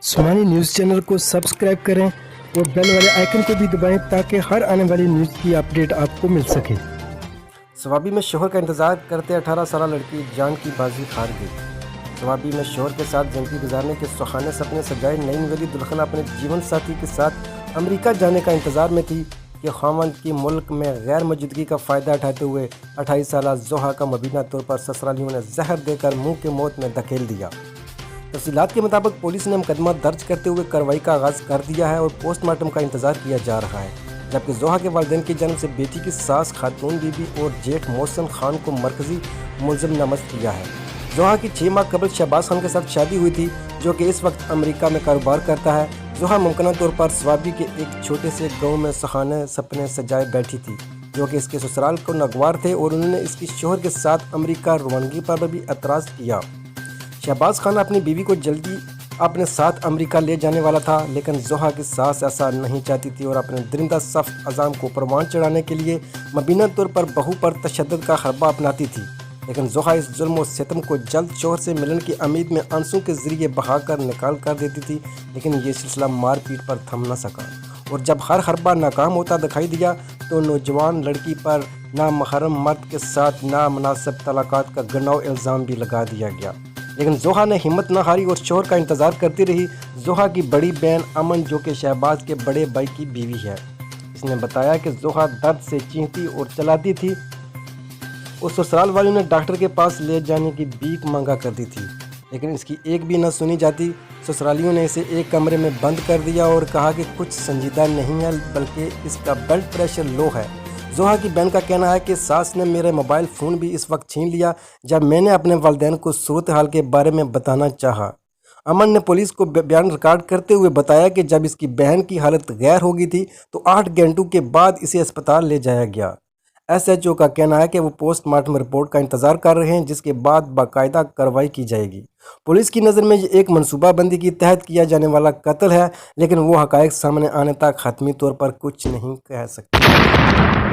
Sumani news channel को subscribe करें और बेल वाले आइकन को भी दबाएं ताकि हर आने वाली न्यूज़ की अपडेट आपको मिल सके। सवाबी में शोहर का इंतज़ार करते 18 साल लड़की जान की बाजी हार गई। सवाबी में शोहर के साथ ज़िंदगी गुजारने के सुहाने सपने सजाए नई नवेली दुल्हन अपने जीवन साथी के साथ अमेरिका जाने का इंतज़ार में थी कि खामन की मुल्क में गैर मौजूदगी का फ़ायदा उठाते हुए 28 साल जोहा का मुबीना तौर पर ससुरालियों ने जहर देकर मुंह के मौत में धकेल दिया। तफसीलात के मुताबिक पुलिस ने मुकदमा दर्ज करते हुए कार्रवाई का आगाज़ कर दिया है और पोस्टमार्टम का इंतज़ार किया जा रहा है, जबकि जोहा के वालिदैन की जन्म से बेटी की सास खातून बीबी और जेठ मोहसिन खान को मरकज़ी मुलज़िम नामज़द किया है। जोहा की 6 माह कबल शहबाज खान के साथ शादी हुई थी, जो कि इस वक्त अमेरिका में कारोबार करता है। जोहा मुमकिन तौर पर सवाबी के एक छोटे से गाँव में सुहाने सपने सजाए बैठी थी, जो कि इसके ससुराल को नागवार थे और उन्होंने इसकी शोहर के साथ अमेरिका रवानगी पर भी एतराज़ किया। शहबाज खान अपनी बीवी को जल्दी अपने साथ अमेरिका ले जाने वाला था, लेकिन जोहा की सास ऐसा नहीं चाहती थी और अपने दरिंदा सख्त अज़ाम को परवान चढ़ाने के लिए मुबीना तौर पर बहू पर तशद्दुद का हरबा अपनाती थी। लेकिन जोहा इस जुल्म और सितम को जल्द शोहर से मिलने की उम्मीद में आंसू के ज़रिए बहाकर निकाल कर देती थी, लेकिन ये सिलसिला मार पीट पर थम न सका और जब हर हरबा नाकाम होता दिखाई दिया तो नौजवान लड़की पर नामहरम मर्द के साथ नामनासिब तलाक़ात का गनाव इल्ज़ाम भी लगा दिया गया। लेकिन जोहा ने हिम्मत न हारी और शोहर का इंतज़ार करती रही। जोहा की बड़ी बहन अमन, जो कि शहबाज के बड़े भाई की बीवी है, इसने बताया कि जोहा दर्द से चीखती और चलाती थी और ससुराल वालों ने डॉक्टर के पास ले जाने की भीख मांगा करती थी, लेकिन इसकी एक भी न सुनी जाती। ससुरालियों ने इसे एक कमरे में बंद कर दिया और कहा कि कुछ संजीदा नहीं है, बल्कि इसका ब्लड प्रेशर लो है। जोहा की बहन का कहना है कि सास ने मेरा मोबाइल फ़ोन भी इस वक्त छीन लिया जब मैंने अपने वालिदैन को सूरत हाल के बारे में बताना चाहा। अमन ने पुलिस को बयान रिकॉर्ड करते हुए बताया कि जब इसकी बहन की हालत गैर हो गई थी तो 8 घंटों के बाद इसे अस्पताल ले जाया गया। SHO का कहना है कि वो पोस्टमार्टम रिपोर्ट का इंतज़ार कर रहे हैं, जिसके बाद बाकायदा कार्रवाई की जाएगी। पुलिस की नज़र में ये एक मनसूबाबंदी के तहत किया जाने वाला कत्ल है, लेकिन वो हक़ाइक़ सामने आने तक हतमी तौर पर कुछ नहीं कह सकते।